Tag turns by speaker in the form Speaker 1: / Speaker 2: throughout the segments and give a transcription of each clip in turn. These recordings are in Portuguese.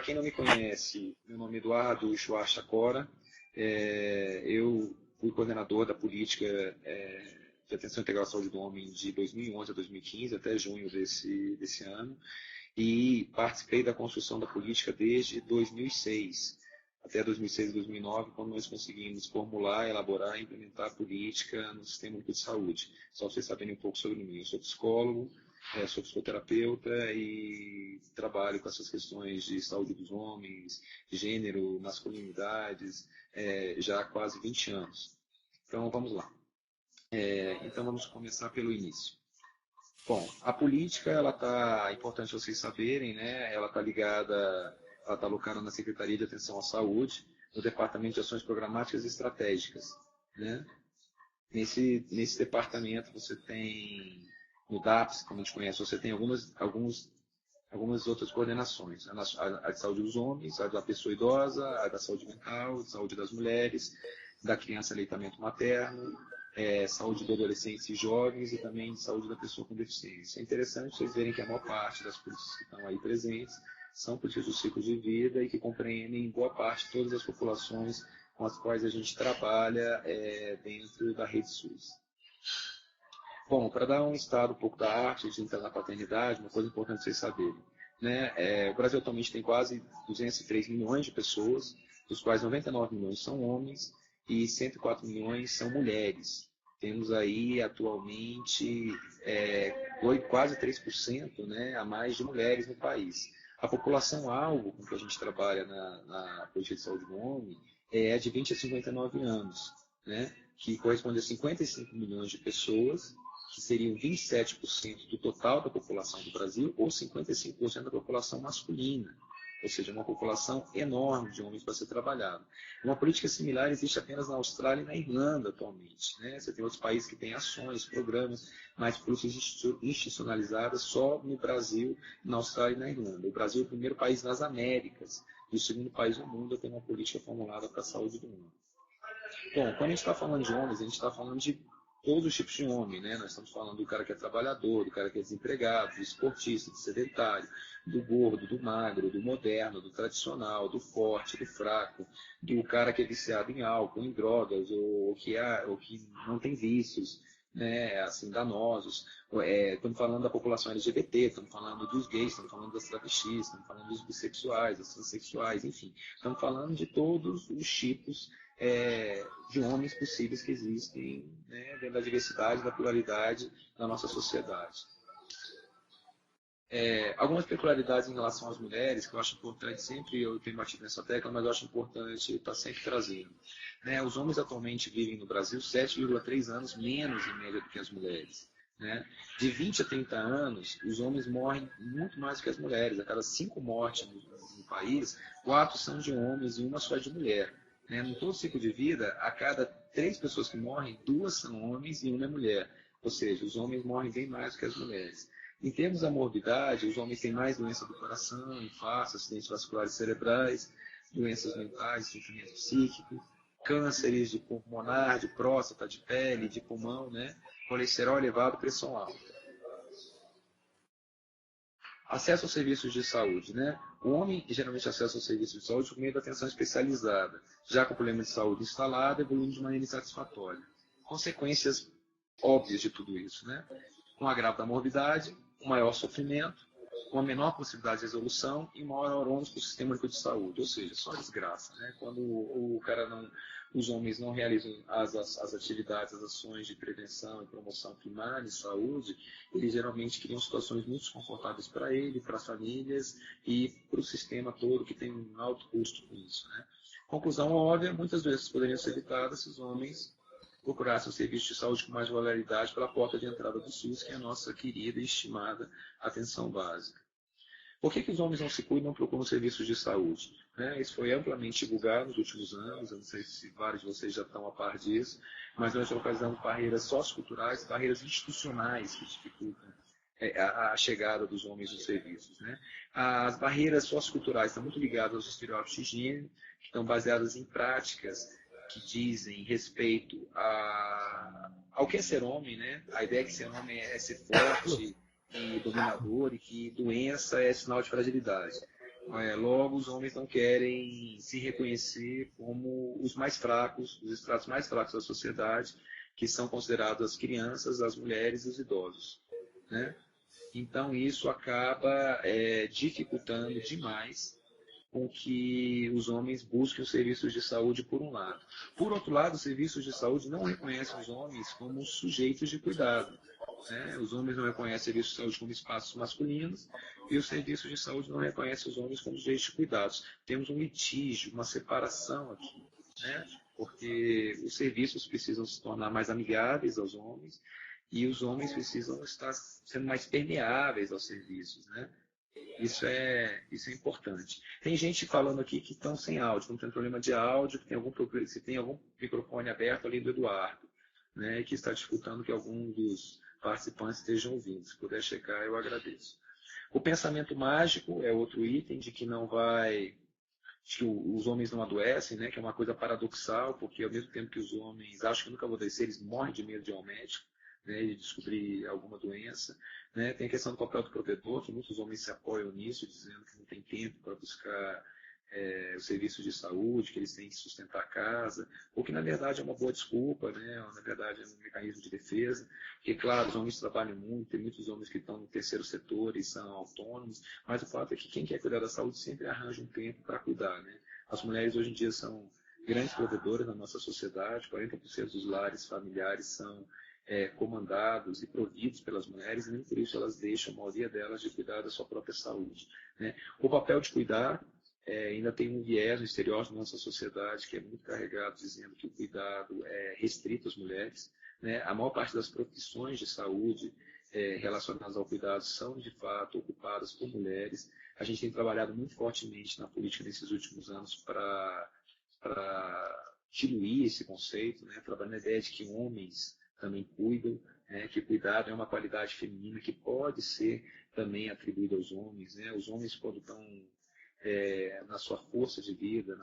Speaker 1: para quem não me conhece, meu nome é Eduardo Chua Chacora. Eu fui coordenador da política de atenção integral à saúde do homem de 2011 a 2015, até junho desse ano, e participei da construção da política desde 2006, até 2006 e 2009, quando nós conseguimos formular, elaborar e implementar a política no Sistema Único de Saúde. Só para vocês saberem um pouco sobre mim. Eu sou psicólogo, sou psicoterapeuta e trabalho com essas questões de saúde dos homens, gênero, masculinidades, já há quase 20 anos. Então, vamos lá. Então, vamos começar pelo início. Bom, a política, é importante vocês saberem, né? Ela está alocada na Secretaria de Atenção à Saúde, no Departamento de Ações Programáticas e Estratégicas, né? Nesse departamento você tem, no DAPS, como a gente conhece, você tem algumas outras coordenações. A de saúde dos homens, a da pessoa idosa, a da saúde mental, a saúde das mulheres, da criança e aleitamento materno, saúde de adolescentes e jovens e também saúde da pessoa com deficiência. É interessante vocês verem que a maior parte das políticas que estão aí presentes são políticas do ciclo de vida e que compreendem em boa parte todas as populações com as quais a gente trabalha dentro da rede SUS. Bom, para dar um estado um pouco da arte de entrar na paternidade, uma coisa importante vocês saberem, né? O Brasil atualmente tem quase 203 milhões de pessoas, dos quais 99 milhões são homens e 104 milhões são mulheres. Temos aí atualmente quase 3%, né, a mais de mulheres no país. A população-alvo com que a gente trabalha na política de saúde do homem é de 20 a 59 anos, né, que corresponde a 55 milhões de pessoas, que seriam 27% do total da população do Brasil, ou 55% da população masculina, ou seja, uma população enorme de homens para ser trabalhada. Uma política similar existe apenas na Austrália e na Irlanda atualmente, né? Você tem outros países que têm ações, programas, mas políticas institucionalizadas só no Brasil, na Austrália e na Irlanda. O Brasil é o primeiro país nas Américas e o segundo país do mundo a ter uma política formulada para a saúde do homem. Bom, quando a gente está falando de homens, a gente está falando de todos os tipos de homem, né? Nós estamos falando do cara que é trabalhador, do cara que é desempregado, do esportista, do sedentário, do gordo, do magro, do moderno, do tradicional, do forte, do fraco, do cara que é viciado em álcool, em drogas, ou que não tem vícios, né, assim, danosos. Estamos falando da população LGBT, estamos falando dos gays, estamos falando das travestis, estamos falando dos bissexuais, das transexuais, enfim. Estamos falando de todos os tipos de homens possíveis que existem, né, dentro da diversidade, da pluralidade da nossa sociedade. Algumas peculiaridades em relação às mulheres, que eu acho importante, sempre eu tenho batido nessa tecla, mas eu acho importante estar sempre trazendo. Né? Os homens atualmente vivem no Brasil 7,3 anos menos em média do que as mulheres. Né? De 20 a 30 anos, os homens morrem muito mais do que as mulheres. A cada 5 mortes no país, 4 são de homens e uma só é de mulher. Né? No todo ciclo de vida, a cada 3 pessoas que morrem, 2 são homens e uma é mulher. Ou seja, os homens morrem bem mais do que as mulheres. Em termos da morbidade, os homens têm mais doença do coração, infarto, acidentes vasculares cerebrais, doenças mentais, sofrimento psíquico, cânceres de pulmonar, de próstata, de pele, de pulmão, né? Colesterol elevado, pressão alta. Acesso aos serviços de saúde, né? O homem geralmente acessa aos serviços de saúde por meio da atenção especializada, já com o problema de saúde instalado, evoluindo de maneira insatisfatória. Consequências óbvias de tudo isso, né? Com o agravo da morbidade, um maior sofrimento, uma menor possibilidade de resolução e maior ônus para o sistema único de saúde, ou seja, só desgraça, né? Quando os homens não realizam as atividades, as ações de prevenção e promoção primária de saúde, eles geralmente criam situações muito desconfortáveis para ele, para as famílias e para o sistema todo, que tem um alto custo com isso, né? Conclusão óbvia, muitas vezes poderiam ser evitadas se os homens procurassem o serviço de saúde com mais regularidade pela porta de entrada do SUS, que é a nossa querida e estimada atenção básica. Por que os homens não se cuidam e não procuram serviços de saúde? Isso foi amplamente divulgado nos últimos anos, eu não sei se vários de vocês já estão a par disso, mas nós localizamos barreiras socioculturais, barreiras institucionais que dificultam a chegada dos homens nos serviços. Né? As barreiras socioculturais estão muito ligadas aos estereótipos de gênero, que estão baseadas em práticas que dizem respeito ao que é ser homem, né? A ideia que ser homem é ser forte e dominador e que doença é sinal de fragilidade. Logo, os homens não querem se reconhecer como os mais fracos, os estratos mais fracos da sociedade, que são considerados as crianças, as mulheres e os idosos, né? Então, isso acaba dificultando demais com que os homens busquem os serviços de saúde, por um lado. Por outro lado, os serviços de saúde não reconhecem os homens como sujeitos de cuidado, né? Os homens não reconhecem serviços de saúde como espaços masculinos e os serviços de saúde não reconhecem os homens como sujeitos de cuidados. Temos um litígio, uma separação aqui, né? Porque os serviços precisam se tornar mais amigáveis aos homens e os homens precisam estar sendo mais permeáveis aos serviços, né? Isso é importante. Tem gente falando aqui que estão sem áudio, que não tem problema de áudio, que tem se tem algum microfone aberto ali do Eduardo, né, que está dificultando que algum dos participantes estejam ouvindo. Se puder checar, eu agradeço. O pensamento mágico é outro item de que não vai, de que os homens não adoecem, né, que é uma coisa paradoxal, porque ao mesmo tempo que os homens acham que nunca vão adoecer, eles morrem de medo de ir ao médico, né, de descobrir alguma doença. Né? Tem a questão do papel do provedor, que muitos homens se apoiam nisso, dizendo que não tem tempo para buscar o serviço de saúde, que eles têm que sustentar a casa, ou que na verdade é uma boa desculpa, né? Ou, na verdade é um mecanismo de defesa, porque claro, os homens trabalham muito, tem muitos homens que estão no terceiro setor e são autônomos, mas o fato é que quem quer cuidar da saúde sempre arranja um tempo para cuidar. Né? As mulheres hoje em dia são grandes provedoras na nossa sociedade, 40% dos lares familiares são comandados e providos pelas mulheres, e nem por isso elas deixam, a maioria delas, de cuidar da sua própria saúde. Né? O papel de cuidar ainda tem um viés no estereótipo da nossa sociedade que é muito carregado, dizendo que o cuidado é restrito às mulheres. Né? A maior parte das profissões de saúde relacionadas ao cuidado são, de fato, ocupadas por mulheres. A gente tem trabalhado muito fortemente na política nesses últimos anos para diluir esse conceito, né? Trabalhando a ideia de que homens também cuidam, né, que cuidado é uma qualidade feminina que pode ser também atribuída aos homens. Né? Os homens, quando estão na sua força de vida,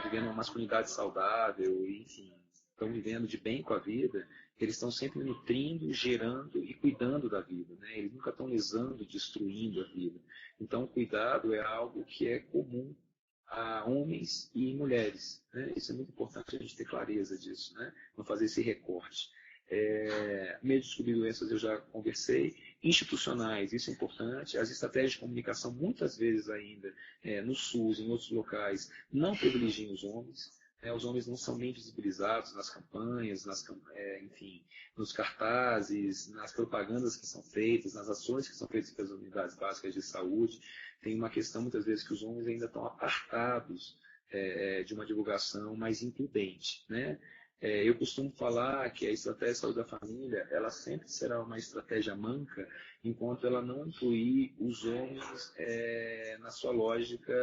Speaker 1: vivendo uma masculinidade saudável, enfim, estão vivendo de bem com a vida, eles estão sempre nutrindo, gerando e cuidando da vida. Né? Eles nunca estão lesando, destruindo a vida. Então, o cuidado é algo que é comum a homens e mulheres. Né? Isso é muito importante a gente ter clareza disso, né? Não fazer esse recorte. Meio de descobrir doenças eu já conversei. Institucionais, isso é importante. As estratégias de comunicação, muitas vezes ainda, no SUS, em outros locais, não privilegiam os homens. Os homens não são nem visibilizados nas campanhas, enfim, nos cartazes, nas propagandas que são feitas, nas ações que são feitas pelas unidades básicas de saúde. Tem uma questão, muitas vezes, que os homens ainda estão apartados de uma divulgação mais includente. Né? Eu costumo falar que a estratégia de saúde da família, ela sempre será uma estratégia manca, enquanto ela não incluir os homens na sua lógica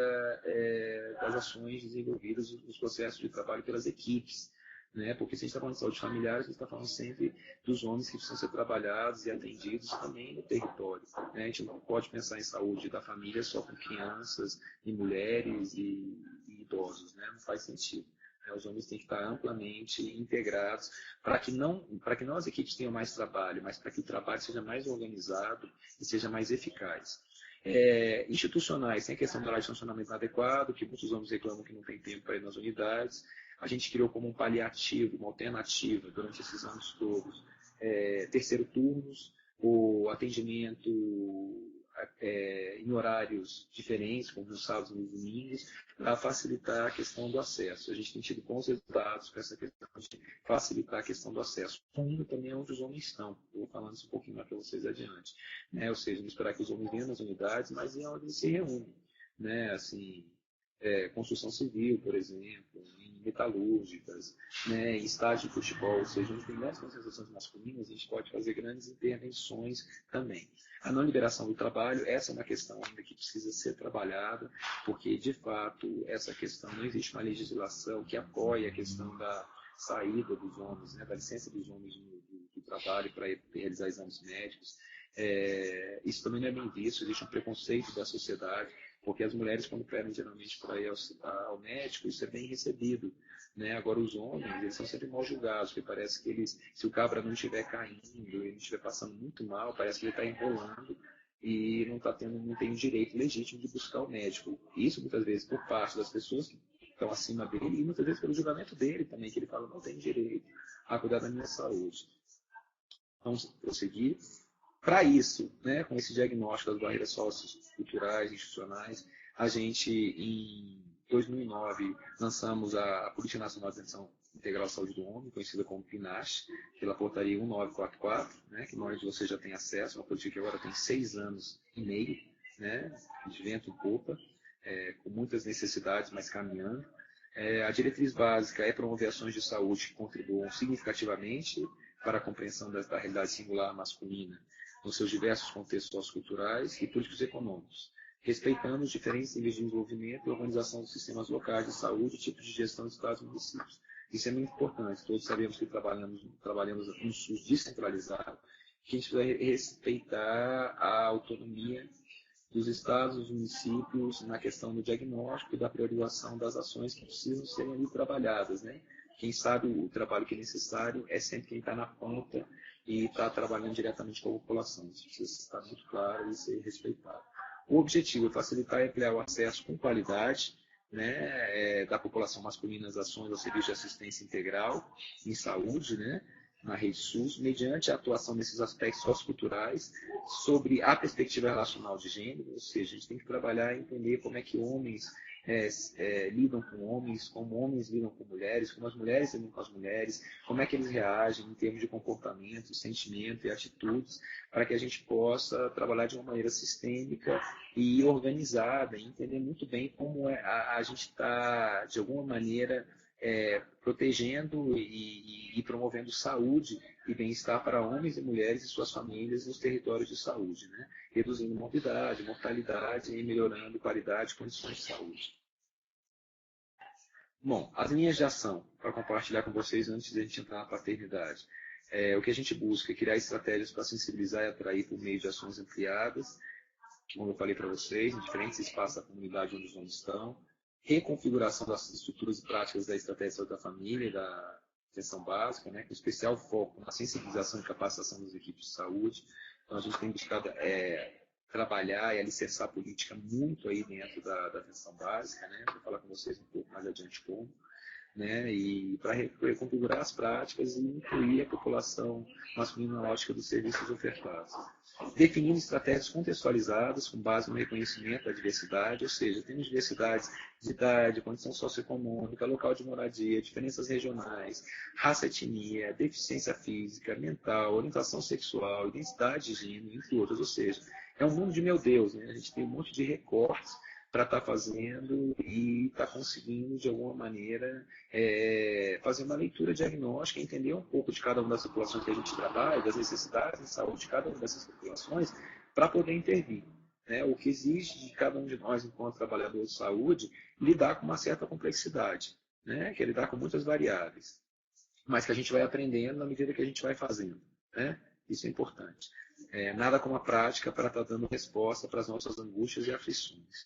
Speaker 1: das ações desenvolvidas nos processos de trabalho pelas equipes. Né? Porque se a gente está falando de saúde familiar, a gente está falando sempre dos homens que precisam ser trabalhados e atendidos também no território. Né? A gente não pode pensar em saúde da família só com crianças e mulheres e idosos. Né? Não faz sentido. Os homens têm que estar amplamente integrados para que não as equipes tenham mais trabalho, mas para que o trabalho seja mais organizado e seja mais eficaz. Institucionais, tem a questão do horário de funcionamento inadequado, que muitos homens reclamam que não tem tempo para ir nas unidades. A gente criou como um paliativo, uma alternativa durante esses anos todos, terceiro turnos, o atendimento em horários diferentes, como nos sábados e nos domingos, para facilitar a questão do acesso. A gente tem tido bons resultados com essa questão de facilitar a questão do acesso. Ainda também é onde os homens estão. Eu vou falando isso um pouquinho mais para vocês adiante. Ou seja, não esperar que os homens venham nas unidades, mas em onde eles se reúnem. Né? Assim, construção civil, por exemplo, em metalúrgicas, né, em estádio de futebol, ou seja, onde tem grandes concentrações masculinas, a gente pode fazer grandes intervenções também. A não liberação do trabalho, essa é uma questão ainda que precisa ser trabalhada, porque, de fato, essa questão, não existe uma legislação que apoie a questão da saída dos homens, né, da licença dos homens do trabalho para realizar exames médicos. Isso também não é bem visto, existe um preconceito da sociedade, porque as mulheres, quando pedem geralmente para ir ao médico, isso é bem recebido. Né? Agora, os homens, eles são sempre mal julgados, porque parece que eles, se o cabra não estiver caindo, ele estiver passando muito mal, parece que ele está enrolando, e não tem o direito legítimo de buscar o médico. Isso muitas vezes por parte das pessoas que estão acima dele e muitas vezes pelo julgamento dele também, que ele fala, não tem direito a cuidar da minha saúde. Vamos prosseguir. Para isso, né, com esse diagnóstico das barreiras socioculturais, institucionais, a gente, em 2009, lançamos a Política Nacional de Atenção Integral à Saúde do Homem, conhecida como PNASH, pela portaria 1944, né, que normalmente você já tem acesso, uma política que agora tem 6 anos e meio, né, de vento em popa, com muitas necessidades, mas caminhando. A diretriz básica é promover ações de saúde que contribuam significativamente para a compreensão da realidade singular masculina nos seus diversos contextos socioculturais e políticos econômicos, respeitando os diferentes níveis de desenvolvimento e organização dos sistemas locais de saúde e tipos de gestão de estados e municípios. Isso é muito importante. Todos sabemos que trabalhamos no SUS descentralizado, que a gente vai respeitar a autonomia dos estados, dos municípios na questão do diagnóstico e da priorização das ações que precisam ser ali trabalhadas, né? Quem sabe o trabalho que é necessário é sempre quem está na ponta e está trabalhando diretamente com a população. Isso precisa estar muito claro e ser respeitado. O objetivo é facilitar e ampliar o acesso com qualidade, né, da população masculina às ações ao serviço de assistência integral em saúde, né, na rede SUS, mediante a atuação nesses aspectos socioculturais sobre a perspectiva relacional de gênero, ou seja, a gente tem que trabalhar e entender como é que homens lidam com homens, como homens lidam com mulheres, como as mulheres lidam com as mulheres, como é que eles reagem em termos de comportamento, sentimento e atitudes, para que a gente possa trabalhar de uma maneira sistêmica e organizada, e entender muito bem como a gente está, de alguma maneira, protegendo e promovendo saúde e bem-estar para homens e mulheres e suas famílias nos territórios de saúde, né? Reduzindo morbidade, mortalidade e melhorando qualidade e condições de saúde. Bom, as linhas de ação, para compartilhar com vocês antes de a gente entrar na paternidade. O que a gente busca é criar estratégias para sensibilizar e atrair por meio de ações ampliadas, como eu falei para vocês, em diferentes espaços da comunidade onde os homens estão, reconfiguração das estruturas e práticas da estratégia da família e da atenção básica, né, com especial foco na sensibilização e capacitação das equipes de saúde. Então, a gente tem buscado trabalhar e alicerçar a política muito aí dentro da atenção básica, né, vou falar com vocês um pouco mais adiante como, né, e para reconfigurar as práticas e incluir a população masculina na ótica dos serviços ofertados. Definindo estratégias contextualizadas com base no reconhecimento da diversidade, ou seja, temos diversidades de idade, condição socioeconômica, local de moradia, diferenças regionais, raça, etnia, deficiência física, mental, orientação sexual, identidade de gênero, entre outras. Ou seja, é um mundo de meu Deus, né? A gente tem um monte de recortes para estar fazendo e estar conseguindo, de alguma maneira, fazer uma leitura diagnóstica, entender um pouco de cada uma das populações que a gente trabalha, das necessidades de saúde de cada uma dessas populações, para poder intervir. Né? O que exige de cada um de nós, enquanto trabalhador de saúde, lidar com uma certa complexidade, né? Que é lidar com muitas variáveis, mas que a gente vai aprendendo na medida que a gente vai fazendo. Né? Isso é importante. Nada como a prática para estar dando resposta para as nossas angústias e aflições.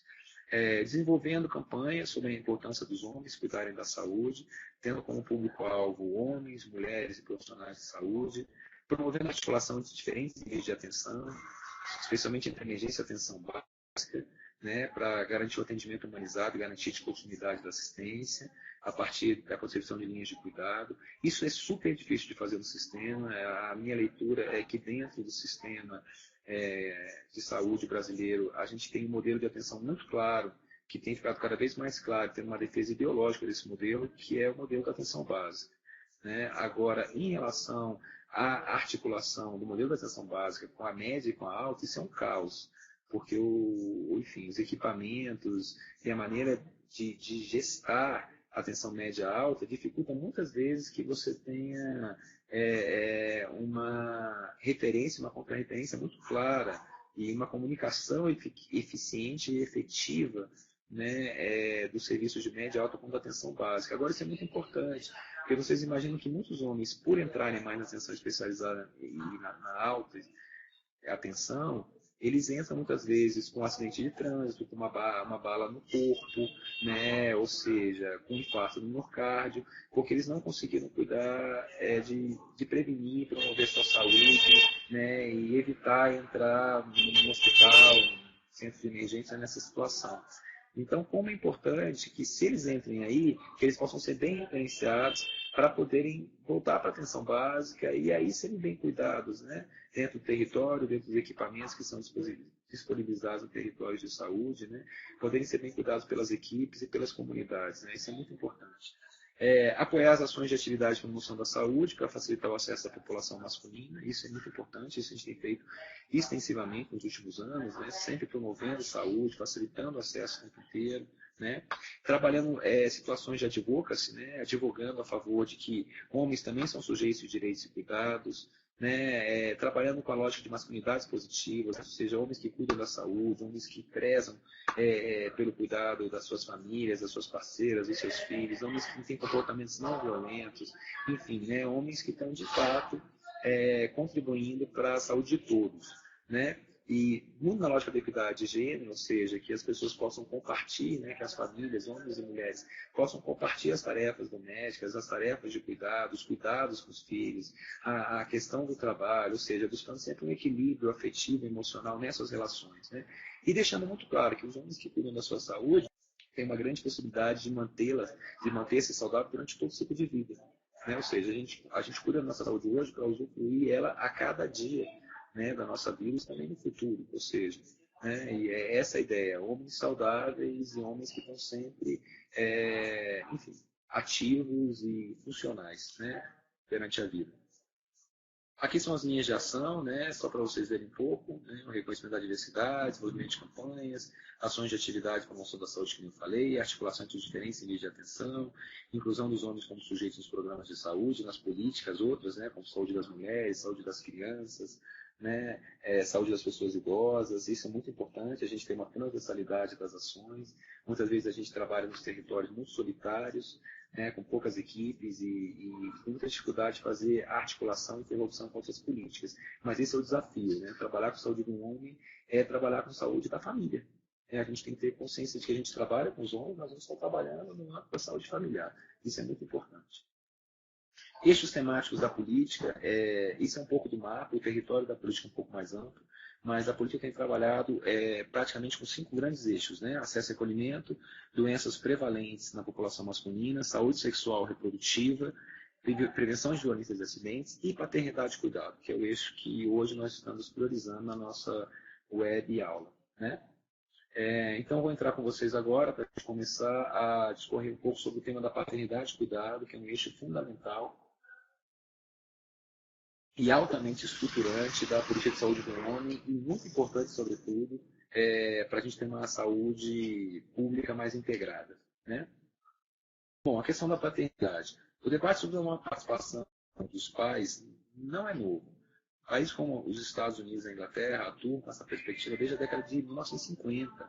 Speaker 1: Desenvolvendo campanhas sobre a importância dos homens cuidarem da saúde, tendo como público-alvo homens, mulheres e profissionais de saúde, promovendo a articulação de diferentes níveis de atenção, especialmente entre emergência e atenção básica, né, para garantir o atendimento humanizado e garantir a continuidade da assistência, a partir da concepção de linhas de cuidado. Isso é super difícil de fazer no sistema. A minha leitura é que dentro do sistema de saúde brasileiro, a gente tem um modelo de atenção muito claro, que tem ficado cada vez mais claro, tendo uma defesa ideológica desse modelo, que é o modelo da atenção básica. Né? Agora, em relação à articulação do modelo da atenção básica com a média e com a alta, isso é um caos, porque enfim, os equipamentos e a maneira de gestar a atenção média alta dificulta muitas vezes que você tenha uma referência, uma contra-referência muito clara e uma comunicação eficiente e efetiva, né, dos serviços de média e alta como da atenção básica. Agora, isso é muito importante, porque vocês imaginam que muitos homens, por entrarem mais na atenção especializada e na alta atenção, eles entram muitas vezes com um acidente de trânsito, com uma bala no corpo, né? Ou seja, com um infarto no miocárdio, porque eles não conseguiram cuidar de prevenir, promover sua saúde, né? E evitar entrar no hospital, centro de emergência nessa situação. Então, como é importante que, se eles entrem aí, que eles possam ser bem referenciados para poderem voltar para a atenção básica e aí serem bem cuidados, né? Dentro do território, dentro dos equipamentos que são disponibilizados no território de saúde, né? Poderem ser bem cuidados pelas equipes e pelas comunidades, né? Isso é muito importante. Apoiar as ações de atividade de promoção da saúde para facilitar o acesso da população masculina, isso é muito importante, isso a gente tem feito extensivamente nos últimos anos, né? Sempre promovendo saúde, facilitando o acesso o tempo inteiro, né? Trabalhando situações de advocacy, né? Advogando a favor de que homens também são sujeitos de direitos e cuidados, né? Trabalhando com a lógica de masculinidades positivas, ou seja, homens que cuidam da saúde, homens que prezam pelo cuidado das suas famílias, das suas parceiras, dos seus filhos, homens que têm comportamentos não violentos, enfim, né? Homens que estão de fato contribuindo para a saúde de todos, né? E muito na lógica da equidade de gênero, ou seja, que as pessoas possam compartilhar, né, que as famílias, homens e mulheres, possam compartilhar as tarefas domésticas, as tarefas de cuidado, os cuidados com os filhos, a questão do trabalho, ou seja, buscando sempre um equilíbrio afetivo e emocional nessas relações, né? E deixando muito claro que os homens que cuidam da sua saúde têm uma grande possibilidade de manter-se saudável durante todo o ciclo de vida, né? Ou seja, a gente cuida da nossa saúde hoje para usufruir ela a cada dia, né, da nossa vida e também no futuro, ou seja, né, e é essa a ideia, homens saudáveis e homens que estão sempre, enfim, ativos e funcionais, né, perante a vida. Aqui são as linhas de ação, né, só para vocês verem um pouco, né, o reconhecimento da diversidade, desenvolvimento de campanhas, ações de atividade, promoção da saúde, que nem falei, articulação entre os diferentes níveis de atenção, inclusão dos homens como sujeitos nos programas de saúde, nas políticas outras, né, como saúde das mulheres, saúde das crianças, né, saúde das pessoas idosas, isso é muito importante, a gente tem uma transversalidade das ações, muitas vezes a gente trabalha nos territórios muito solitários, né, com poucas equipes e com muita dificuldade de fazer articulação e interrupção com outras políticas. Mas esse é o desafio, né? Trabalhar com a saúde do homem é trabalhar com a saúde da família. A gente tem que ter consciência de que a gente trabalha com os homens, mas a gente está trabalhando no âmbito da saúde familiar. Isso é muito importante. Eixos temáticos da política, isso é um pouco do mapa, o território da política é um pouco mais amplo, mas a política tem trabalhado praticamente com 5 grandes eixos, né? Acesso e acolhimento, doenças prevalentes na população masculina, saúde sexual reprodutiva, prevenção de violências e acidentes e paternidade e cuidado, que é o eixo que hoje nós estamos priorizando na nossa web aula, né? Então, vou entrar com vocês agora para começar a discorrer um pouco sobre o tema da paternidade e cuidado, que é um eixo fundamental e altamente estruturante da política de saúde do homem e muito importante, sobretudo, para a gente ter uma saúde pública mais integrada, né? Bom, a questão da paternidade. O debate sobre uma participação dos pais não é novo. Países como os Estados Unidos e a Inglaterra atuam com essa perspectiva desde a década de 1950.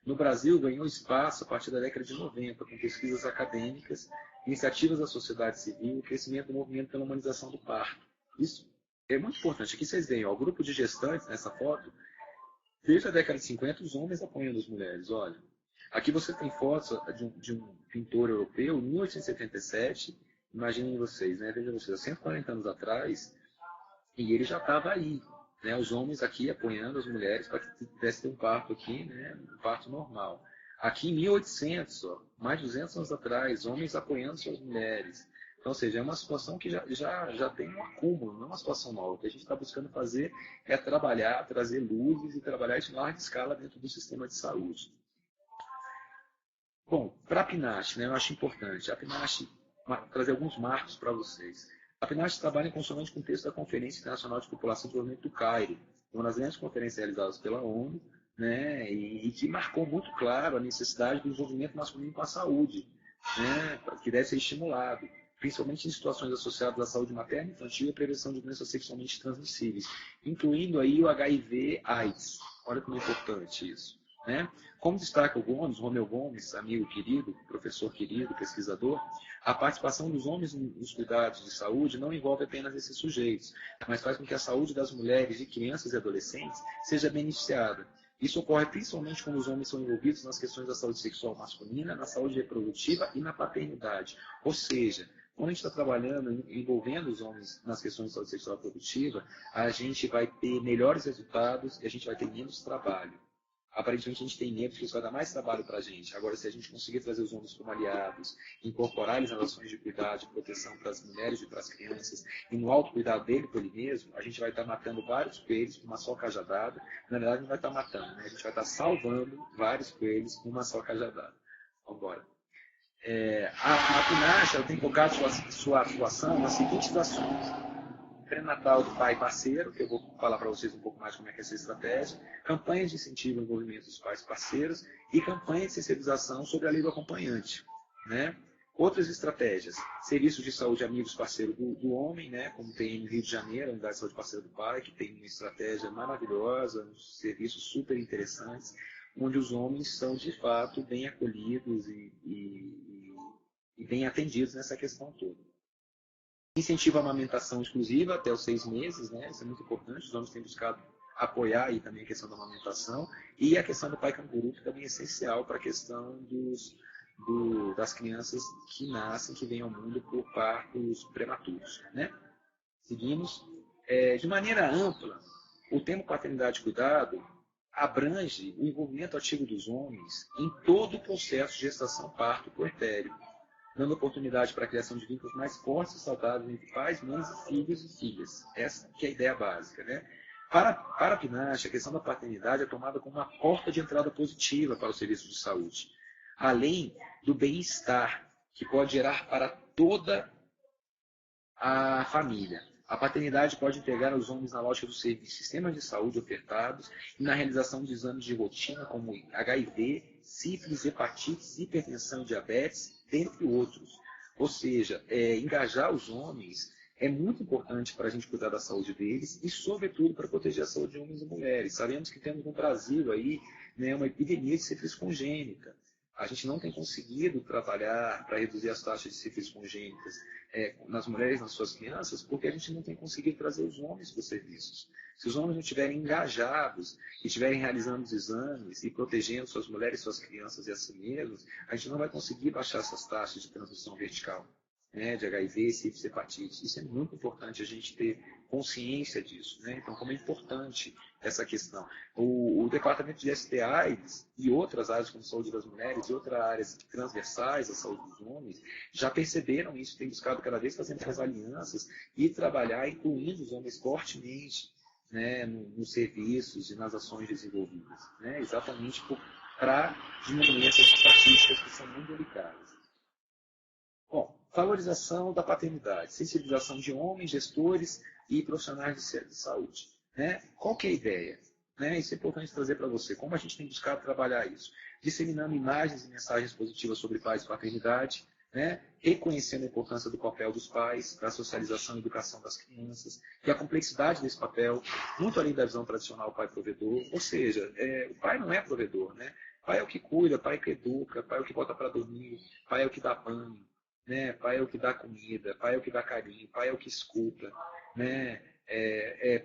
Speaker 1: No Brasil, ganhou espaço a partir da década de 90, com pesquisas acadêmicas, iniciativas da sociedade civil e crescimento do movimento pela humanização do parto. Isso é muito importante. Aqui vocês veem, ó, o grupo de gestantes nessa foto, desde a década de 50, os homens apoiando as mulheres. Olha, aqui você tem fotos de um pintor europeu, em 1877. Imaginem vocês, né? Vejam vocês, há 140 anos atrás, e ele já estava aí, né? Os homens aqui apoiando as mulheres para que pudesse ter um parto aqui, né? Um parto normal. Aqui em 1800, ó, mais de 200 anos atrás, homens apoiando suas mulheres. Então, ou seja, é uma situação que já tem um acúmulo, não é uma situação nova. O que a gente está buscando fazer é trabalhar, trazer luzes e trabalhar isso em larga escala dentro do sistema de saúde. Bom, para a PNASH, né, eu acho importante. A PNASH, trazer alguns marcos para vocês. A PNASH trabalha em consonante com o texto da Conferência Internacional de População e Desenvolvimento do Cairo, uma das grandes conferências realizadas pela ONU, né, e que marcou muito claro a necessidade do desenvolvimento masculino com a saúde, né, que deve ser estimulado, principalmente em situações associadas à saúde materna e infantil e à prevenção de doenças sexualmente transmissíveis, incluindo aí o HIV/AIDS. Olha como é importante isso. né? Como destaca o Gomes, Romeu Gomes, amigo querido, professor querido, pesquisador, a participação dos homens nos cuidados de saúde não envolve apenas esses sujeitos, mas faz com que a saúde das mulheres, de crianças e adolescentes seja beneficiada. Isso ocorre principalmente quando os homens são envolvidos nas questões da saúde sexual masculina, na saúde reprodutiva e na paternidade. Ou seja, quando a gente está trabalhando, envolvendo os homens nas questões de saúde sexual e reprodutiva, a gente vai ter melhores resultados e a gente vai ter menos trabalho. Aparentemente a gente tem medo que isso vai dar mais trabalho para a gente. Agora, se a gente conseguir trazer os homens como aliados, incorporar eles nas ações de cuidado, de proteção para as mulheres e para as crianças, e no autocuidado dele por ele mesmo, a gente vai estar matando vários coelhos com uma só cajadada. Na verdade, não vai estar matando, né? A gente vai estar salvando vários coelhos com uma só cajadada. Vamos embora. A PNAD tem focado sua atuação nas seguintes ações: pré-natal do pai parceiro, que eu vou falar para vocês um pouco mais como é que é essa estratégia, campanhas de incentivo ao envolvimento dos pais parceiros e campanha de sensibilização sobre a lei do acompanhante, né? Outras estratégias: serviços de saúde amigos parceiro do homem, né? Como tem no Rio de Janeiro, a unidade de saúde parceiro do pai, que tem uma estratégia maravilhosa, uns serviços super interessantes, onde os homens são de fato bem acolhidos e bem atendidos nessa questão toda. Incentivo à amamentação exclusiva até os 6 meses, né? Isso é muito importante. Os homens têm buscado apoiar aí também a questão da amamentação e a questão do pai canguru, que também é essencial para a questão das crianças que nascem, que vêm ao mundo por partos prematuros, né? Seguimos. De maneira ampla, o tema paternidade e cuidado abrange o envolvimento ativo dos homens em todo o processo de gestação-parto puerpério, dando oportunidade para a criação de vínculos mais fortes e saudáveis entre pais, mães e filhos e filhas. Essa que é a ideia básica, né? Para a PNAD, a questão da paternidade é tomada como uma porta de entrada positiva para o serviço de saúde, além do bem-estar que pode gerar para toda a família. A paternidade pode integrar os homens na lógica dos sistemas de saúde ofertados e na realização de exames de rotina como HIV, sífilis, hepatites, hipertensão e diabetes, dentre outros. Ou seja, engajar os homens é muito importante para a gente cuidar da saúde deles e, sobretudo, para proteger a saúde de homens e mulheres. Sabemos que temos no Brasil aí, né, uma epidemia de sífilis congênita. A gente não tem conseguido trabalhar para reduzir as taxas de sífilis congênitas nas mulheres e nas suas crianças, porque a gente não tem conseguido trazer os homens para os serviços. Se os homens não estiverem engajados e estiverem realizando os exames e protegendo suas mulheres, suas crianças e a si mesmos, a gente não vai conseguir baixar essas taxas de transmissão vertical, né, de HIV, sífilis, hepatite. Isso é muito importante a gente ter consciência disso, né? Então, como é importante essa questão. O departamento de STIs e outras áreas como saúde das mulheres e outras áreas transversais à saúde dos homens já perceberam isso, têm buscado cada vez fazer mais alianças e trabalhar incluindo os homens fortemente, né, nos serviços e nas ações desenvolvidas, né? Exatamente para diminuir essas estatísticas que são muito delicadas. Bom, valorização da paternidade, sensibilização de homens, gestores e profissionais de saúde, né? Qual que é a ideia? Né? Isso é importante trazer para você. Como a gente tem buscado trabalhar isso? Disseminando imagens e mensagens positivas sobre pais e paternidade, né? Reconhecendo a importância do papel dos pais, da socialização e educação das crianças, e a complexidade desse papel, muito além da visão tradicional pai provedor, ou seja, o pai não é provedor, né? Pai é o que cuida, pai é o que educa, pai é o que bota para dormir, pai é o que dá banho, né? Pai é o que dá comida, pai é o que dá carinho, pai é o que escuta, né?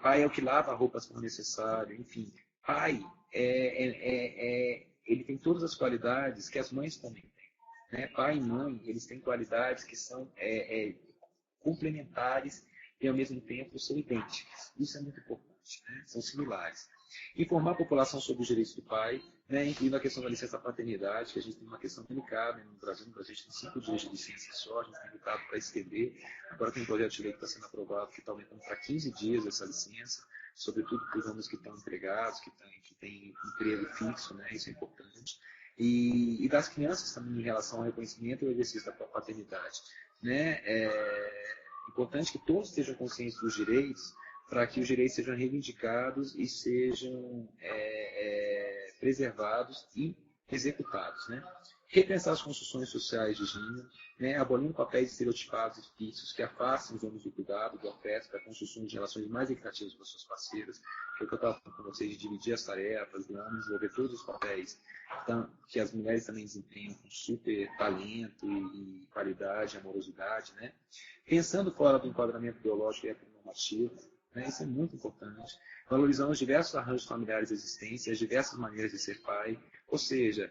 Speaker 1: Pai é o que lava roupas quando necessário, enfim. Pai, ele tem todas as qualidades que as mães também têm, né? Pai e mãe, eles têm qualidades que são complementares e, ao mesmo tempo, são idênticas. Isso é muito importante, né? São similares. Informar a população sobre os direitos do pai, né, incluindo a questão da licença paternidade, que a gente tem uma questão delicada no Brasil. No Brasil a gente tem 5 dias de licença só, a gente tem lutado para estender. Agora tem um projeto de lei que está sendo aprovado que está aumentando para 15 dias essa licença, sobretudo para os homens que estão empregados, que têm emprego fixo, né, isso é importante. E das crianças também em relação ao reconhecimento e ao exercício da paternidade, né? É importante que todos estejam conscientes dos direitos, para que os direitos sejam reivindicados e sejam preservados e executados, né? repensar as construções sociais de gênero, né, abolindo papéis estereotipados e fixos que afastem os homens do cuidado, do afeto, da construção de relações mais equitativas com as suas parceiras, que é o que eu estava falando com vocês, de dividir as tarefas, do homem desenvolver todos os papéis que as mulheres também desempenham com super talento e qualidade, amorosidade, né? Pensando fora do enquadramento biológico e heteronormativo, né? Isso é muito importante. Valorizando os diversos arranjos familiares existentes, as diversas maneiras de ser pai. Ou seja,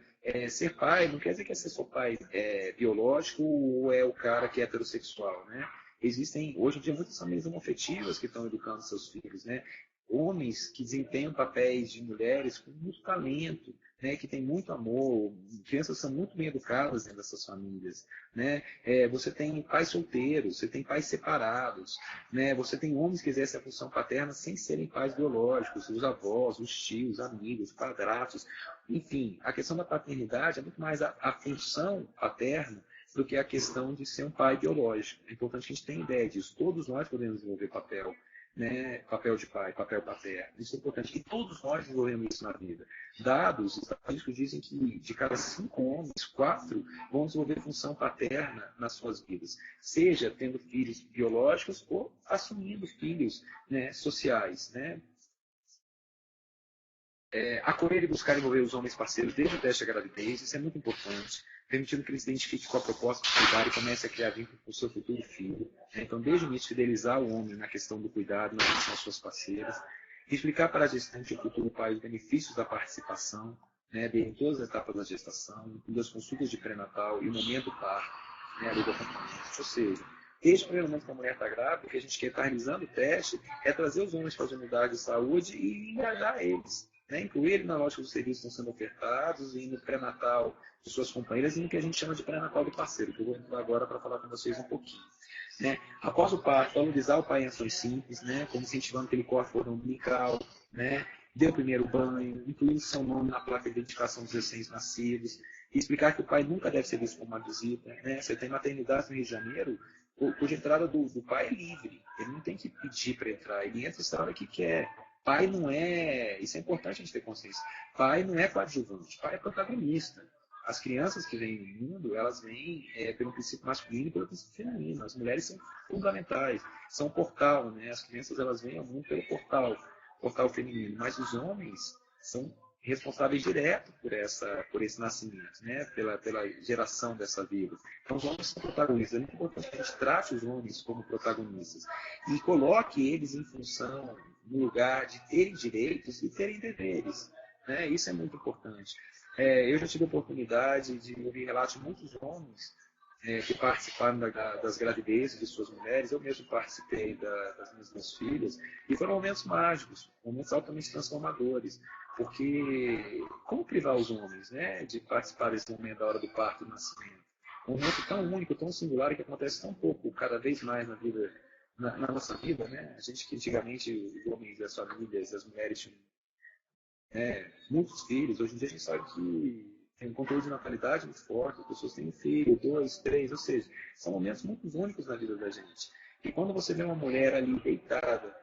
Speaker 1: ser pai não quer dizer que é ser só pai biológico ou é o cara que é heterossexual, né? Existem, hoje em dia, muitas famílias homoafetivas que estão educando seus filhos, né? Homens que desempenham papéis de mulheres com muito talento, né, que tem muito amor, crianças são muito bem educadas dentro dessas famílias, né? Você tem pais solteiros, você tem pais separados, né? Você tem homens que exercem a função paterna sem serem pais biológicos, os avós, os tios, amigos, padrastos, enfim, a questão da paternidade é muito mais a função paterna do que a questão de ser um pai biológico. É importante que a gente tenha ideia disso. Todos nós podemos desenvolver papel, né, papel de pai, papel paterno. Isso é importante. E todos nós desenvolvemos isso na vida. Dados estatísticos dizem que de cada 5 homens, 4 vão desenvolver função paterna nas suas vidas. Seja tendo filhos biológicos ou assumindo filhos, né, sociais, né? Acolher e buscar envolver os homens parceiros desde o teste da gravidez, isso é muito importante, permitindo que eles se identifiquem com a proposta de cuidar e comecem a criar vínculo com o seu futuro filho. Então, desde o início, fidelizar o homem na questão do cuidado, na relação às suas parceiras, explicar para a gestante e o futuro pai os benefícios da participação, né, em todas as etapas da gestação, incluindo as consultas de pré-natal e o momento do parto, né, do acompanhamento. Ou seja, desde o primeiro momento que a mulher está grávida, o que a gente quer estar realizando o teste é trazer os homens para as unidades de saúde e engajar eles, né? Incluir ele na lógica dos serviços que estão sendo ofertados e no pré-natal de suas companheiras e no que a gente chama de pré-natal do parceiro, que eu vou entrar agora para falar com vocês um pouquinho. Né? Após o parto, valorizar o pai em ações simples, né? Como incentivando que ele corra o cordão umbilical, né? Dê o primeiro banho, incluindo seu nome na placa de identificação dos recém-nascidos, e explicar que o pai nunca deve ser visto como uma visita. Né? Você tem maternidade no Rio de Janeiro, cuja entrada do pai é livre, ele não tem que pedir para entrar, ele entra e a hora que quer. Pai não é, isso é importante a gente ter consciência, pai não é coadjuvante, pai é protagonista. As crianças que vêm no mundo, elas vêm pelo princípio masculino e pelo princípio feminino. As mulheres são fundamentais, são um portal, né? As crianças elas vêm ao mundo pelo portal feminino, mas os homens são responsáveis direto por esse nascimento, né? pela geração dessa vida. Então os homens são protagonistas. É muito importante que a gente trate os homens como protagonistas e coloque eles em função, no lugar de terem direitos e terem deveres. Né? Isso é muito importante. Eu já tive a oportunidade de ouvir relatos de muitos homens que participaram das gravidezes de suas mulheres. Eu mesmo participei das minhas duas filhas e foram momentos mágicos, momentos altamente transformadores, porque como privar os homens, né, de participar desse momento da hora do parto e do nascimento? Um momento tão único, tão singular, que acontece tão pouco, cada vez mais na vida, na nossa vida, né? A gente que antigamente os homens, as famílias, as mulheres tinham muitos filhos. Hoje em dia a gente sabe que tem um controle de natalidade muito forte, as pessoas têm um filho, 2, 3, ou seja, são momentos muito únicos na vida da gente. E quando você vê uma mulher ali deitada,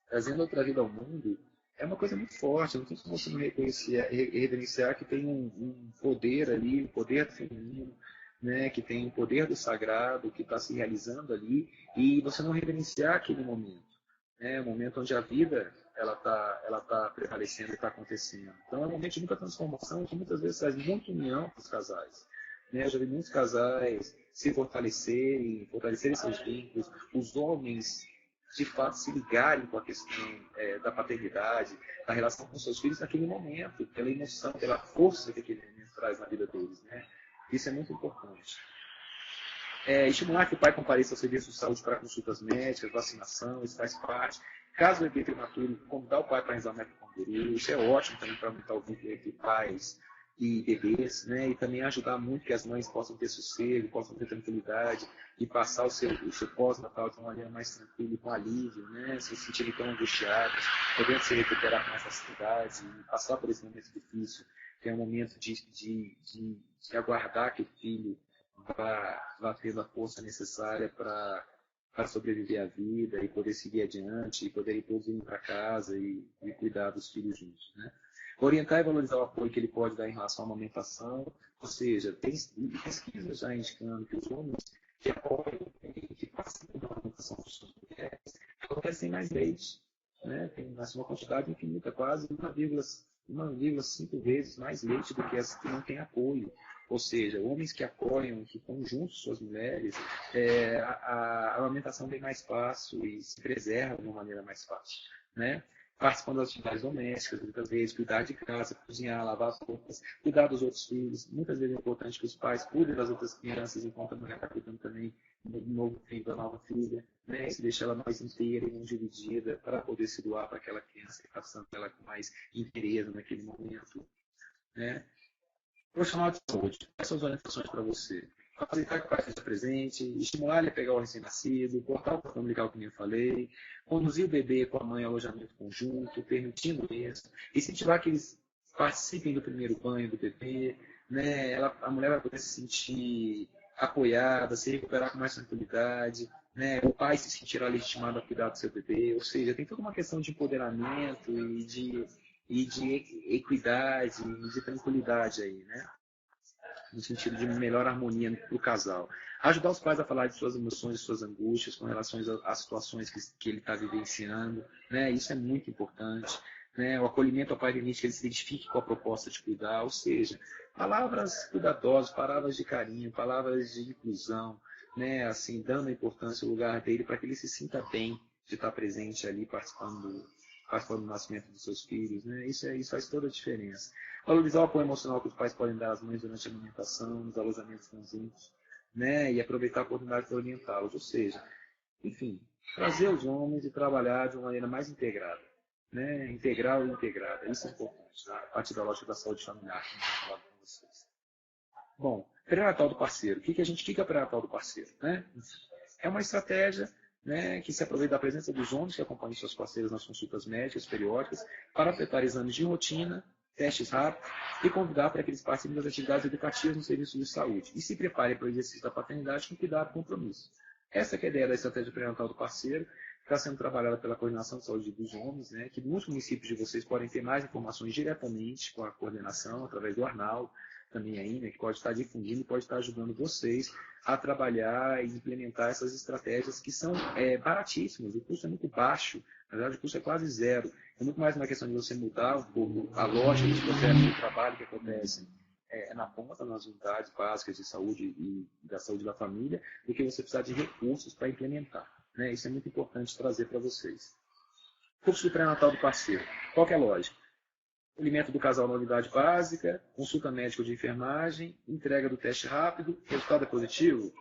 Speaker 1: trazendo outra vida ao mundo, é uma coisa muito forte. Não tem como você não reverenciar que tem um poder ali, um poder feminino, né, que tem o poder do sagrado, que está se realizando ali, e você não reverenciar aquele momento. O momento onde a vida ela tá prevalecendo e está acontecendo. Então é um momento de muita transformação que muitas vezes traz muita união para os casais. Eu já vi muitos casais se fortalecerem seus vínculos, os homens de fato se ligarem com a questão da paternidade, da relação com seus filhos naquele momento, pela emoção, pela força que aquele momento traz na vida deles. Né? Isso é muito importante. Estimular que o pai compareça ao serviço de saúde para consultas médicas, vacinação, isso faz parte. Caso o bebê prematuro, convidar o pai para realizar o método canguru, isso é ótimo também para aumentar o vínculo entre pais e bebês, né? E também ajudar muito que as mães possam ter sossego, possam ter tranquilidade e passar o seu pós-natal de uma maneira mais tranquila e com alívio, né? Se sentirem tão angustiadas, podendo se recuperar com mais facilidade e passar por esse momento difícil, que é um momento de aguardar que o filho vá tendo a força necessária para sobreviver à vida e poder seguir adiante e poderem todos ir para casa e cuidar dos filhos juntos. Né? Orientar e valorizar o apoio que ele pode dar em relação à amamentação, ou seja, tem pesquisas já indicando que os homens que apoiam e que participam da amamentação dos suas mulheres oferecem mais leite, né? Tem uma quantidade infinita, quase 1,5 vezes mais leite do que as que não têm apoio. Ou seja, homens que apoiam, que estão junto suas mulheres, a amamentação vem mais fácil e se preserva de uma maneira mais fácil, né? Participando das atividades domésticas, muitas vezes, cuidar de casa, cozinhar, lavar as roupas, cuidar dos outros filhos. Muitas vezes é importante que os pais cuidem das outras crianças, enquanto a mulher está cuidando também do novo filho, da nova filha, né? Isso deixa ela mais inteira e não dividida para poder se doar para aquela criança e passando ela com mais interesse naquele momento, né? Profissional de saúde, quais são as orientações para você? Facilitar que o pai esteja presente, estimular ele a pegar o recém-nascido, cortar o cordão umbilical, como eu falei, conduzir o bebê com a mãe ao alojamento conjunto, permitindo isso, incentivar que eles participem do primeiro banho do bebê, né? A mulher vai poder se sentir apoiada, se recuperar com mais tranquilidade, né? O pai se sentirá legitimado a cuidar do seu bebê, ou seja, tem toda uma questão de empoderamento e de equidade e de tranquilidade aí, né? No sentido de melhor harmonia para o casal. Ajudar os pais a falar de suas emoções e suas angústias com relação às situações que ele está vivenciando, né? Isso é muito importante. Né? O acolhimento ao pai limite, que ele se identifique com a proposta de cuidar, ou seja, palavras cuidadosas, palavras de carinho, palavras de inclusão, né? Assim, dando a importância ao lugar dele para que ele se sinta bem de estar presente ali participando do nascimento dos seus filhos, né? Isso faz toda a diferença. Valorizar o apoio emocional que os pais podem dar às mães durante a alimentação, nos alojamentos conjuntos, né? E aproveitar a oportunidade para orientá-los. Ou seja, enfim, trazer os homens e trabalhar de uma maneira mais integrada, né? Integral e integrada. Isso é importante, tá? A partir da lógica da saúde familiar, que eu vou falar com vocês. Bom, pré-natal do parceiro. O que é pré-natal do parceiro? Né? É uma estratégia, né, que se aproveita da presença dos homens que acompanham seus parceiros nas consultas médicas periódicas para afetar exames de rotina, testes rápidos e convidar para que eles participem das atividades educativas no serviço de saúde e se preparem para o exercício da paternidade com cuidado e compromisso. Essa é a ideia da estratégia pré-natal do parceiro, que está sendo trabalhada pela Coordenação de Saúde dos Homens, né, que muitos municípios de vocês podem ter mais informações diretamente com a coordenação, através do Arnaldo, também aí, né, que pode estar difundindo e pode estar ajudando vocês a trabalhar e implementar essas estratégias que são baratíssimas, o custo é muito baixo, na verdade o custo é quase zero. É muito mais uma questão de você mudar um pouco a lógica dos processos de trabalho que acontecem na ponta, nas unidades básicas de saúde e da saúde da família, do que você precisar de recursos para implementar. Né? Isso é muito importante trazer para vocês. Curso do pré-natal do parceiro. Qual que é a lógica? Alimento do casal na unidade básica, consulta médica de enfermagem, entrega do teste rápido, resultado é positivo,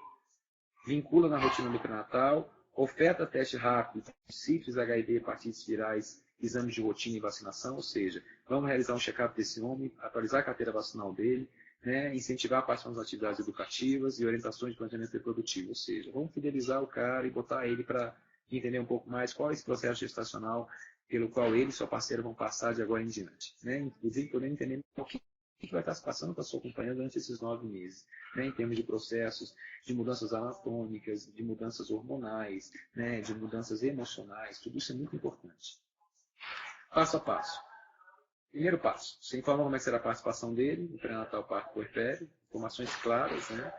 Speaker 1: vincula na rotina do pré-natal, oferta teste rápido, sífilis, HIV, hepatites virais, exames de rotina e vacinação, ou seja, vamos realizar um check-up desse homem, atualizar a carteira vacinal dele, né, incentivar a participação nas atividades educativas e orientações de planejamento reprodutivo, ou seja, vamos fidelizar o cara e botar ele para entender um pouco mais qual é esse processo gestacional pelo qual ele e sua parceira vão passar de agora em diante. Né? Inclusive, poder entender o que vai estar se passando com a sua companheira durante esses 9 meses, né? Em termos de processos, de mudanças anatômicas, de mudanças hormonais, né? De mudanças emocionais, tudo isso é muito importante. Passo a passo. Primeiro passo, você informa como é que será a participação dele no pré-natal parto puerpério, informações claras, né?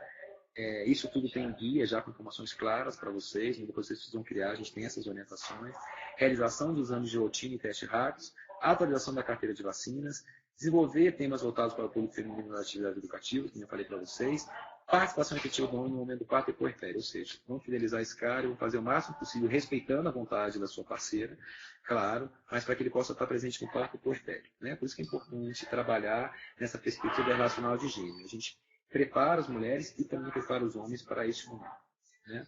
Speaker 1: Isso tudo tem guia já com informações claras para vocês, depois vocês precisam criar, a gente tem essas orientações. Realização de exames de rotina e testes rápidos, atualização da carteira de vacinas, desenvolver temas voltados para o público feminino nas atividades educativas, como eu falei para vocês, participação efetiva do homem no momento do parto e puerpério, ou seja, vamos fidelizar esse cara e vamos fazer o máximo possível, respeitando a vontade da sua parceira, claro, mas para que ele possa estar presente no parto e puerpério. Né? Por isso que é importante trabalhar nessa perspectiva relacional de gênero. A gente prepara as mulheres e também prepara os homens para este momento. Né?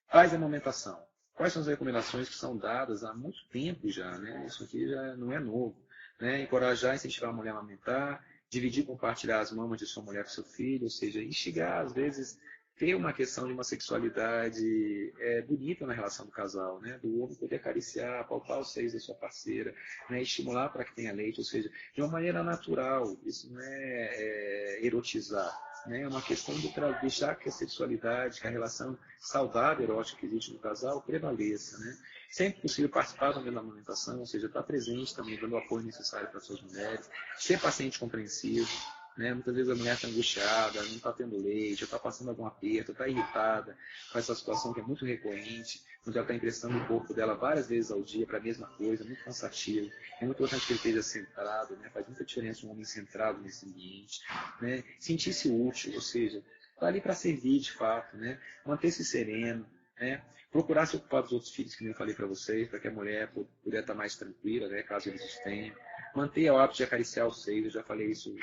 Speaker 1: Faz a amamentação. Quais são as recomendações que são dadas há muito tempo já? Né? Isso aqui já não é novo. Né? Encorajar, incentivar a mulher a amamentar, dividir e compartilhar as mamas de sua mulher com seu filho, ou seja, instigar, às vezes, ter uma questão de uma sexualidade bonita na relação do casal, né? Do homem poder acariciar, palpar os seios da sua parceira, né? Estimular para que tenha leite, ou seja, de uma maneira natural, isso não é erotizar, né? É uma questão de deixar que a sexualidade, que a relação saudável, erótica que existe no casal, prevaleça, né? Sempre possível participar da mesma amamentação, ou seja, estar presente também, dando o apoio necessário para suas mulheres, ser paciente compreensivo, né? Muitas vezes a mulher está angustiada, não está tendo leite, está passando algum aperto, está irritada com essa situação que é muito recorrente, onde ela está emprestando o corpo dela várias vezes ao dia para a mesma coisa, muito cansativo. É muito importante que ele esteja centrado, né? Faz muita diferença um homem centrado nesse ambiente, né? Sentir-se útil, ou seja, está ali para servir de fato, né? Manter-se sereno, né? Procurar se ocupar dos outros filhos, que nem eu falei para vocês, para que a mulher puder estar mais tranquila, né? Caso eles tenham. Manter o hábito de acariciar os seios, eu já falei isso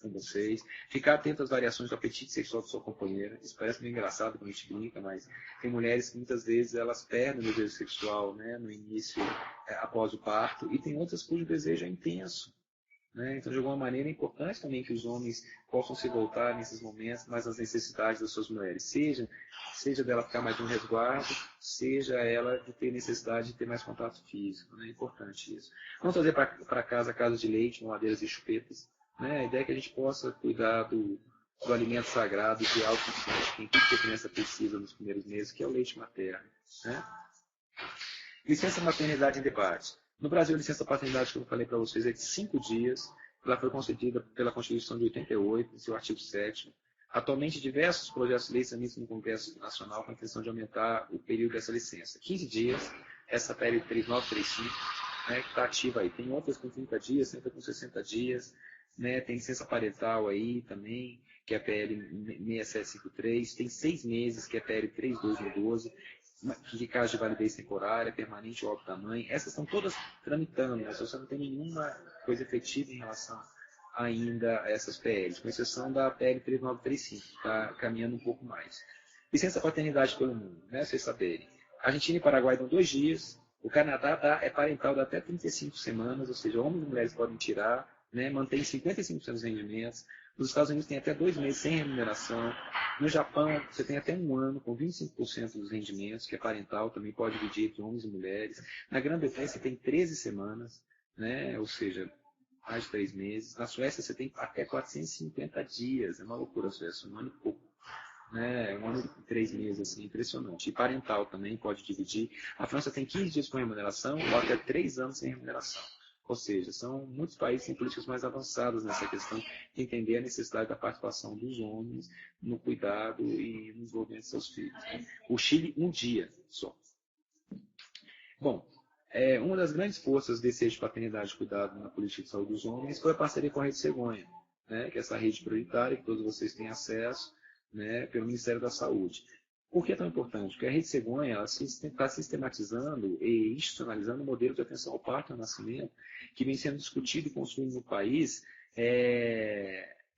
Speaker 1: com vocês. Ficar atento às variações do apetite sexual da sua companheira. Isso parece meio engraçado quando a gente brinca, mas tem mulheres que muitas vezes elas perdem o desejo sexual, né, no início, após o parto, e tem outras cujo desejo é intenso. Né? Então, de alguma maneira, é importante também que os homens possam se voltar nesses momentos mais às necessidades das suas mulheres. Seja dela ficar mais no resguardo, seja ela de ter necessidade de ter mais contato físico. Né? É importante isso. Vamos trazer para casa de leite, mamadeiras e chupetas. Né? A ideia é que a gente possa cuidar do alimento sagrado, de autossuficiente, que tudo que a criança precisa nos primeiros meses, que é o leite materno. Né? Licença maternidade em debate. No Brasil, a licença paternidade, como eu falei para vocês, é de 5 dias. Ela foi concedida pela Constituição de 88, em seu artigo 7º. Atualmente, diversos projetos de lei são no Congresso Nacional com a intenção de aumentar o período dessa licença. 15 dias, essa PL 3935, né, que está ativa aí. Tem outras com 30 dias, sempre com 60 dias. Né, tem licença parental aí também, que é a PL 6753. Tem 6 meses, que é a PL 3212. De caso de validez temporária, permanente ou óbito da mãe, essas estão todas tramitando, né? Você não tem nenhuma coisa efetiva em relação ainda a essas PLs, com exceção da PL 3935, que está caminhando um pouco mais. Licença paternidade pelo mundo, né? Vocês saberem. Argentina e Paraguai dão 2 dias, o Canadá é parental dá até 35 semanas, ou seja, homens e mulheres podem tirar, né? Mantém 55% dos rendimentos. Nos Estados Unidos tem até 2 meses sem remuneração. No Japão, você tem até 1 ano com 25% dos rendimentos, que é parental, também pode dividir entre homens e mulheres. Na Grã-Bretanha, você tem 13 semanas, né? Ou seja, mais de 3 meses. Na Suécia, você tem até 450 dias. É uma loucura a Suécia, 1 ano e pouco. Né? 1 ano e 3 meses, assim, impressionante. E parental também pode dividir. A França tem 15 dias com remuneração, ou até 3 anos sem remuneração. Ou seja, são muitos países em políticas mais avançadas nessa questão de entender a necessidade da participação dos homens no cuidado e no desenvolvimento de seus filhos. Né? O Chile, 1 dia só. Bom, uma das grandes forças desse eixo de paternidade e cuidado na política de saúde dos homens foi a parceria com a Rede Cegonha, né? Que é essa rede prioritária que todos vocês têm acesso, né, pelo Ministério da Saúde. Por que é tão importante? Porque a Rede Cegonha está sistematizando e institucionalizando o modelo de atenção ao parto e ao nascimento que vem sendo discutido e construído no país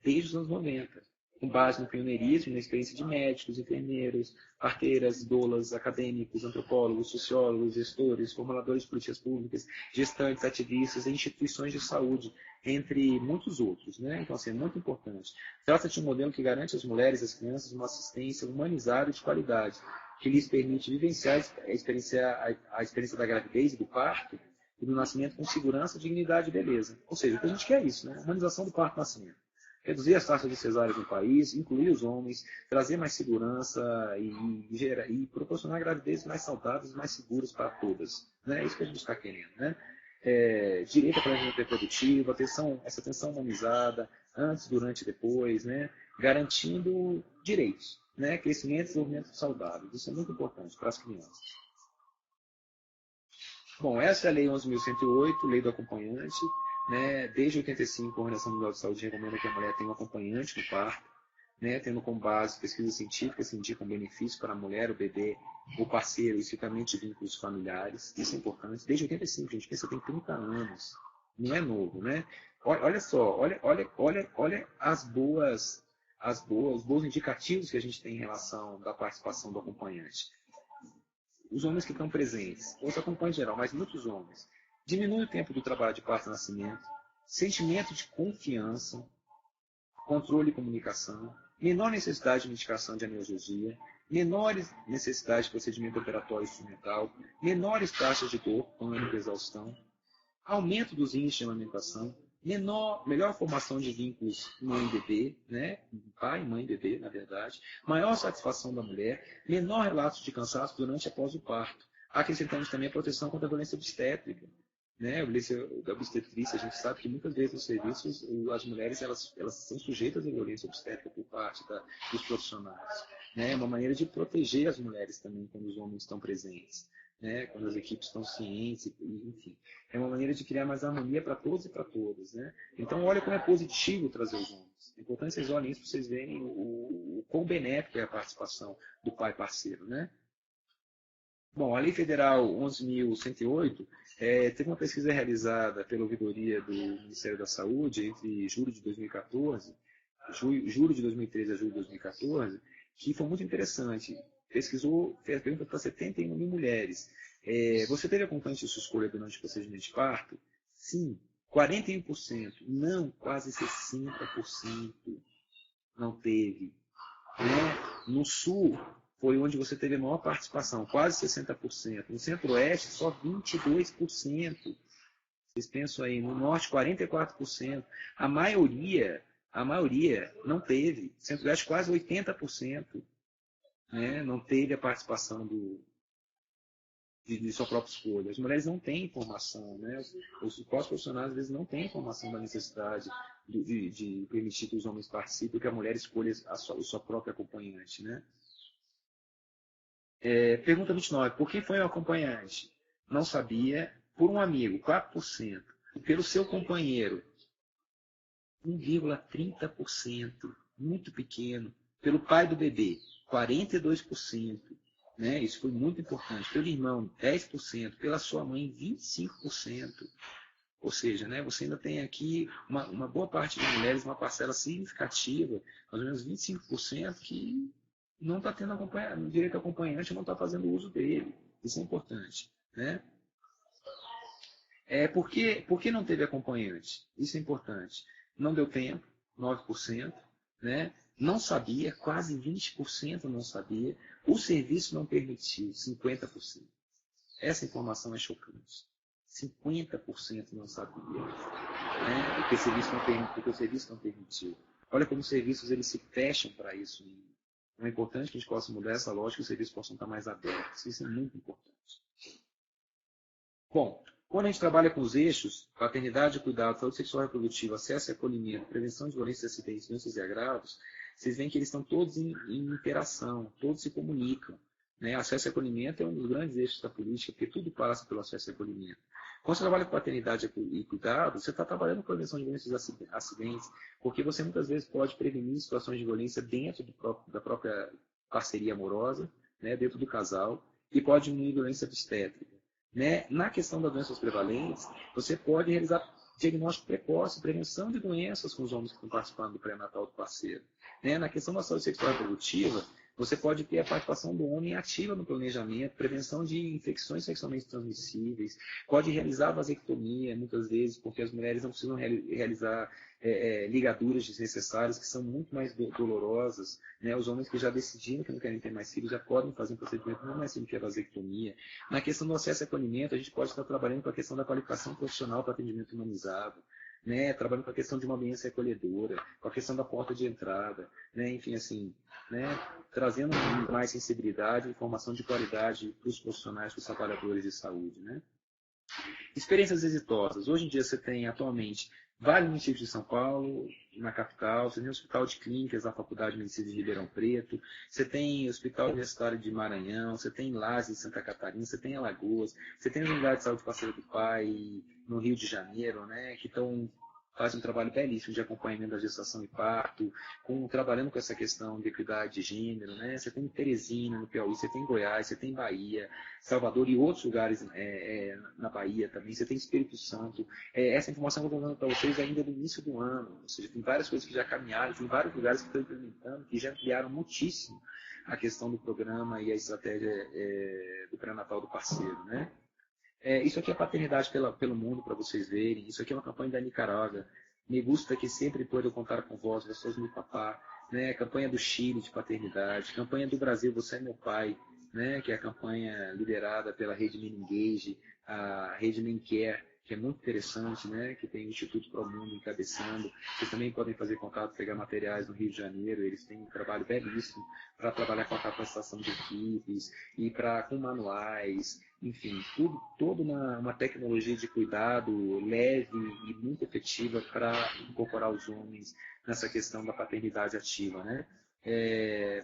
Speaker 1: desde os anos 90, com base no pioneirismo, na experiência de médicos, enfermeiros, parteiras, doulas, acadêmicos, antropólogos, sociólogos, gestores, formuladores de políticas públicas, gestantes, ativistas e instituições de saúde, entre muitos outros. Né? Então, assim, é muito importante. Trata-se de um modelo que garante às mulheres e às crianças uma assistência humanizada e de qualidade, que lhes permite vivenciar a experiência da gravidez e do parto e do nascimento com segurança, dignidade e beleza. Ou seja, o que a gente quer é isso, né? Humanização do parto e nascimento. Reduzir as taxas de cesáreas no país, incluir os homens, trazer mais segurança e proporcionar gravidezes mais saudáveis e mais seguras para todas. Né? É isso que a gente está querendo. Né? Direito ao planejamento reprodutivo, essa atenção humanizada, antes, durante e depois, né? Garantindo direitos, né? Crescimento e desenvolvimento saudável. Isso é muito importante para as crianças. Bom, essa é a Lei 11.108, Lei do Acompanhante. Né? Desde 85, a Organização Mundial de Saúde recomenda que a mulher tenha um acompanhante no parto, né? Tendo como base pesquisas científicas que indicam benefícios para a mulher, o bebê, o parceiro, especificamente vínculos familiares. Isso é importante. Desde 85, a gente pensa que tem 30 anos. Não é novo, né? Olha só, olha os bons indicativos que a gente tem em relação da participação do acompanhante. Os homens que estão presentes, os acompanhantes em geral, mas muitos homens, diminui o tempo do trabalho de parto e nascimento, sentimento de confiança, controle e comunicação, menor necessidade de medicação de analgesia, menores necessidades de procedimento operatório instrumental, menores taxas de dor, pânico e exaustão, aumento dos índices de amamentação, melhor formação de vínculos mãe-bebê, né? Pai, mãe, bebê, na verdade, maior satisfação da mulher, menor relatos de cansaço durante e após o parto. Acrescentamos também a proteção contra a violência obstétrica. Né? A violência da obstetrícia, a gente sabe que muitas vezes nos serviços as mulheres elas são sujeitas à violência obstétrica por parte dos profissionais. Né? É uma maneira de proteger as mulheres também quando os homens estão presentes. Né, quando as equipes estão cientes, enfim. É uma maneira de criar mais harmonia para todos e para todas. Né? Então, olha como é positivo trazer os homens. É importante vocês olhem isso para vocês verem o quão benéfica é a participação do pai parceiro. Né? Bom, a Lei Federal 11.108 teve uma pesquisa realizada pela ouvidoria do Ministério da Saúde entre julho de 2014, julho de 2013 a julho de 2014, que foi muito interessante. Pesquisou, fez a pergunta para 71 mil mulheres. Você teve acompanhante de sua escolha durante o procedimento de parto? Sim. 41%. Não, quase 60% não teve. Né? No Sul, foi onde você teve a maior participação, quase 60%. No Centro-Oeste, só 22%. Vocês pensam aí, no Norte, 44%. A maioria não teve. Centro-Oeste, quase 80%. Né? Não teve a participação de sua própria escolha. As mulheres não têm informação, né? Os pós-profissionais às vezes não têm informação da necessidade de permitir que os homens participem, que a mulher escolha a sua própria acompanhante. Né? Pergunta 29. Por quem foi o acompanhante? Não sabia. Por um amigo, 4%. Pelo seu companheiro, 1,30%. Muito pequeno. Pelo pai do bebê, 42%. Né? Isso foi muito importante. Pelo irmão, 10%. Pela sua mãe, 25%. Ou seja, né, você ainda tem aqui uma boa parte de mulheres, uma parcela significativa, mais ou menos 25%, que não está tendo direito ao acompanhante, não está fazendo uso dele. Isso é importante. Né? Por que não teve acompanhante? Isso é importante. Não deu tempo, 9%. Né? Não sabia, quase 20% não sabia. O serviço não permitiu, 50%. Essa informação é chocante. 50% não sabia. Né? Porque o serviço não permitiu. Olha como os serviços eles se fecham para isso. É importante que a gente possa mudar essa lógica e os serviços possam estar mais abertos. Isso é muito importante. Bom, quando a gente trabalha com os eixos, paternidade, cuidado, saúde sexual e reprodutiva, acesso e acolhimento, prevenção de violências, acidentes, doenças e agravos, vocês veem que eles estão todos em interação, todos se comunicam. Né? Acesso e acolhimento é um dos grandes eixos da política, porque tudo passa pelo acesso e acolhimento. Quando você trabalha com paternidade e cuidado, você está trabalhando com prevenção de violências e acidentes, porque você muitas vezes pode prevenir situações de violência dentro da própria parceria amorosa, né? Dentro do casal, e pode diminuir violência obstétrica. Né? Na questão das doenças prevalentes, você pode realizar diagnóstico precoce, prevenção de doenças com os homens que estão participando do pré-natal do parceiro. Né? Na questão da saúde sexual e reprodutiva, você pode ter a participação do homem ativa no planejamento, prevenção de infecções sexualmente transmissíveis, pode realizar vasectomia, muitas vezes, porque as mulheres não precisam realizar ligaduras desnecessárias, que são muito mais dolorosas. Né? Os homens que já decidiram que não querem ter mais filhos já podem fazer um procedimento não mais simples que a vasectomia. Na questão do acesso ao acolhimento, a gente pode estar trabalhando com a questão da qualificação profissional para atendimento humanizado. Né, trabalhando com a questão de uma ambiência acolhedora, com a questão da porta de entrada, né, enfim, assim, né, trazendo mais sensibilidade e informação de qualidade para os profissionais, para os trabalhadores de saúde. Né. Experiências exitosas. Hoje em dia você tem atualmente vários municípios de São Paulo, na capital, você tem o Hospital de Clínicas da Faculdade de Medicina de Ribeirão Preto, você tem o Hospital Universitário de Maranhão, você tem Lages em Santa Catarina, você tem Alagoas, você tem a Unidade de Saúde Parceira do Pai no Rio de Janeiro, né, que fazem um trabalho belíssimo de acompanhamento da gestação e parto, trabalhando com essa questão de equidade de gênero. Né? Você tem em Teresina, no Piauí, você tem em Goiás, você tem em Bahia, Salvador e outros lugares na Bahia também, você tem Espírito Santo. Essa informação que eu estou dando para vocês ainda no início do ano, ou seja, tem várias coisas que já caminharam, tem vários lugares que estão implementando, que já ampliaram muitíssimo a questão do programa e a estratégia do pré-natal do parceiro. Né? Isso aqui é paternidade pelo mundo, para vocês verem. Isso aqui é uma campanha da Nicarágua. Me gusta que sempre puedo contar com vós, vocês meu papá. Né? Campanha do Chile de paternidade. Campanha do Brasil, Você é Meu Pai. Né? Que é a campanha liderada pela Rede Men Engage, a Rede Men Care, que é muito interessante, né? Que tem o Instituto ProMundo encabeçando. Vocês também podem fazer contato, pegar materiais no Rio de Janeiro, eles têm um trabalho belíssimo para trabalhar com a capacitação de equipes e com manuais, enfim, toda uma tecnologia de cuidado leve e muito efetiva para incorporar os homens nessa questão da paternidade ativa, né?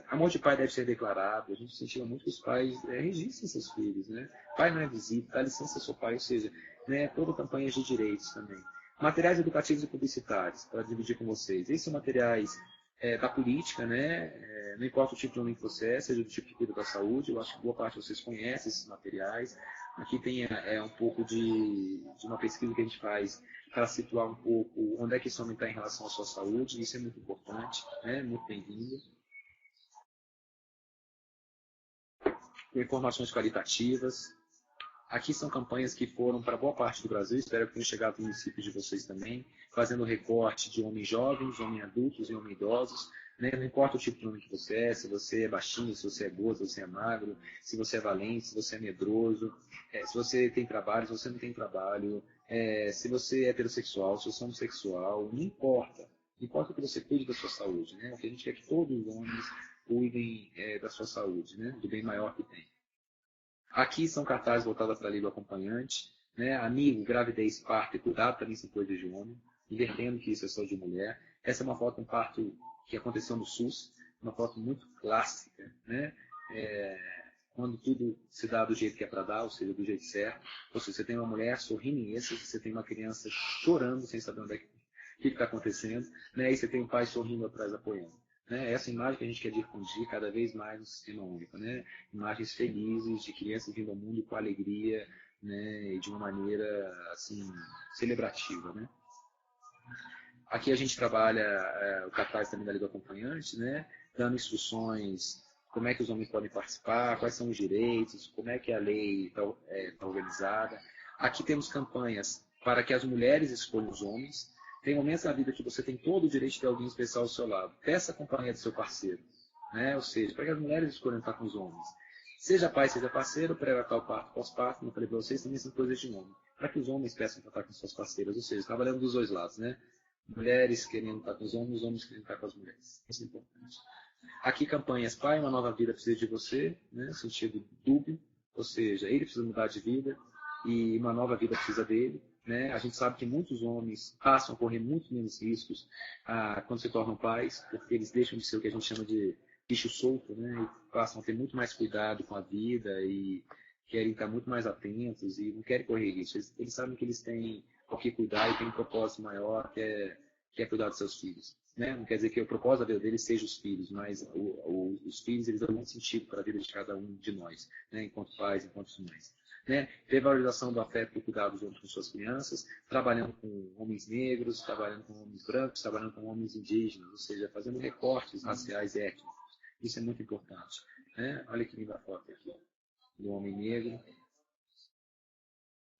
Speaker 1: Amor de pai deve ser declarado. A gente incentiva muito que os pais registrem seus filhos, né? Pai não é visita, dá licença ao seu pai, ou seja, né, toda campanha de direitos também. Materiais educativos e publicitários, para dividir com vocês. Esses são materiais da política, né? Não importa o tipo de homem que você é, seja do tipo que cuida da saúde, eu acho que boa parte de vocês conhecem esses materiais. Aqui tem um pouco de uma pesquisa que a gente faz para situar um pouco onde é que esse homem está em relação à sua saúde, isso é muito importante, né? Muito bem-vindo. Com informações qualitativas. Aqui são campanhas que foram para boa parte do Brasil, espero que tenham chegado no município de vocês também, fazendo recorte de homens jovens, homens adultos e homens idosos. Né? Não importa o tipo de homem que você é, se você é baixinho, se você é gordo, se você é magro, se você é valente, se você é medroso, se você tem trabalho, se você não tem trabalho, se você é heterossexual, se você é homossexual, não importa. Não importa que você cuide da sua saúde. Né? O que a gente quer é que todos os homens cuidem da sua saúde, né? Do bem maior que tem. Aqui são cartazes voltados para a língua acompanhante, né? Amigo, gravidez, parto e cuidado também são coisas de homem, invertendo que isso é só de mulher. Essa é uma foto, um parto que aconteceu no SUS, uma foto muito clássica, né? Quando tudo se dá do jeito que é para dar, ou seja, do jeito certo. Ou seja, você tem uma mulher sorrindo em êxtase, você tem uma criança chorando sem saber onde é que está acontecendo, né? E você tem um pai sorrindo atrás apoiando. Né? Essa imagem que a gente quer difundir cada vez mais no sistema único, né? Imagens felizes de crianças vindo ao mundo com alegria, né? E de uma maneira assim celebrativa, né? Aqui a gente trabalha o cartaz também da Liga Acompanhante, né? Dando instruções, como é que os homens podem participar, quais são os direitos, como é que a lei está organizada. Aqui temos campanhas para que as mulheres escolham os homens. Tem momentos na vida que você tem todo o direito de ter alguém especial ao seu lado. Peça a companhia do seu parceiro. Né? Ou seja, para que as mulheres escolham estar com os homens. Seja pai, seja parceiro, pré-natal, parto, pós-parto, como eu falei para vocês, também são coisas de homem. Para que os homens peçam para estar com suas parceiras. Ou seja, trabalhando dos dois lados. Né? Mulheres querendo estar com os homens querendo estar com as mulheres. Isso é importante. Aqui, campanhas, pai, uma nova vida precisa de você, né? No sentido dúbio. Ou seja, ele precisa mudar de vida e uma nova vida precisa dele. Né? A gente sabe que muitos homens passam a correr muito menos riscos quando se tornam pais, porque eles deixam de ser o que a gente chama de bicho solto, né? E passam a ter muito mais cuidado com a vida e querem estar muito mais atentos e não querem correr riscos. Eles sabem que eles têm o que cuidar e têm um propósito maior, que é cuidar dos seus filhos. Né? Não quer dizer que o propósito da vida deles seja os filhos, mas os filhos eles dão muito sentido para a vida de cada um de nós, né? Enquanto pais, enquanto mães. Né? Ter valorização do afeto e do cuidado junto com suas crianças, trabalhando com homens negros, trabalhando com homens brancos, trabalhando com homens indígenas, ou seja, fazendo recortes raciais e étnicos. Isso é muito importante. Né? Olha que linda foto aqui do homem negro.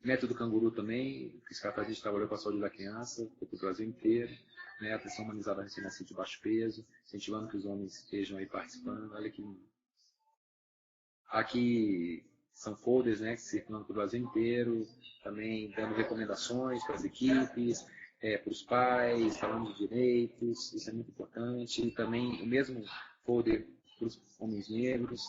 Speaker 1: Método canguru também, esse a gente trabalhou com a saúde da criança, para o Brasil inteiro. Né? Atenção humanizada a recém-nascido de baixo peso, incentivando que os homens estejam aí participando. Olha que lindo. Aqui são folders, né, que circulam para o Brasil inteiro, também dando recomendações para as equipes, para os pais, falando de direitos, isso é muito importante. E também o mesmo folder para os homens negros,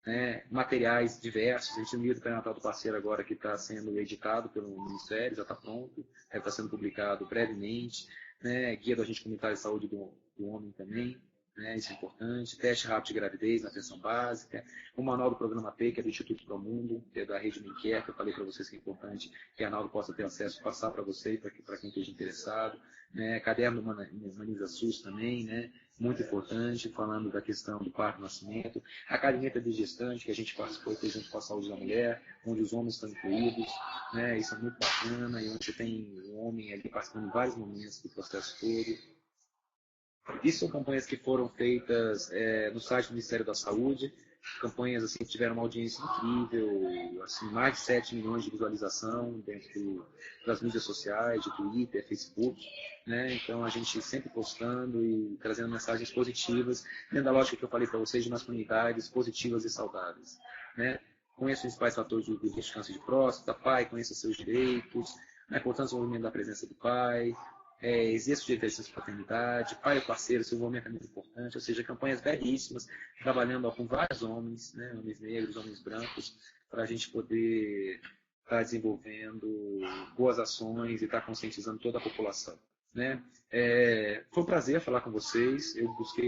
Speaker 1: né, materiais diversos. A gente tem um livro pré-natal do parceiro agora que está sendo editado pelo Ministério, já está pronto, deve estar sendo publicado brevemente. Né, guia do agente comunitário de saúde do homem também. Né, isso é importante, teste rápido de gravidez na atenção básica, o manual do programa P, que é do Instituto ProMundo, que é da rede Minquer, que eu falei para vocês que é importante que a Arnaldo possa ter acesso, passar para você e para quem esteja interessado, né, caderno do Humaniza SUS também, né, muito importante, falando da questão do parto e nascimento, a caderneta de gestante, que a gente participou aqui junto com a saúde da mulher, onde os homens estão incluídos, né, isso é muito bacana, e onde você tem um homem ali participando em vários momentos do processo todo. Isso são campanhas que foram feitas no site do Ministério da Saúde, campanhas assim, que tiveram uma audiência incrível, assim, mais de 7 milhões de visualização dentro das mídias sociais, de Twitter, Facebook. Né? Então, a gente sempre postando e trazendo mensagens positivas, dentro da lógica que eu falei para vocês, de masculinidades positivas e saudáveis. Né? conheça os principais fatores do risco de câncer de próstata, pai, conheça seus direitos, a importância do desenvolvimento da presença do pai, exerça o direito à licença de paternidade, pai ou parceiro, seu envolvimento é muito importante, ou seja, campanhas belíssimas, trabalhando com vários homens, né, homens negros, homens brancos, para a gente poder estar desenvolvendo boas ações e estar conscientizando toda a população. Né? Foi um prazer falar com vocês, eu busquei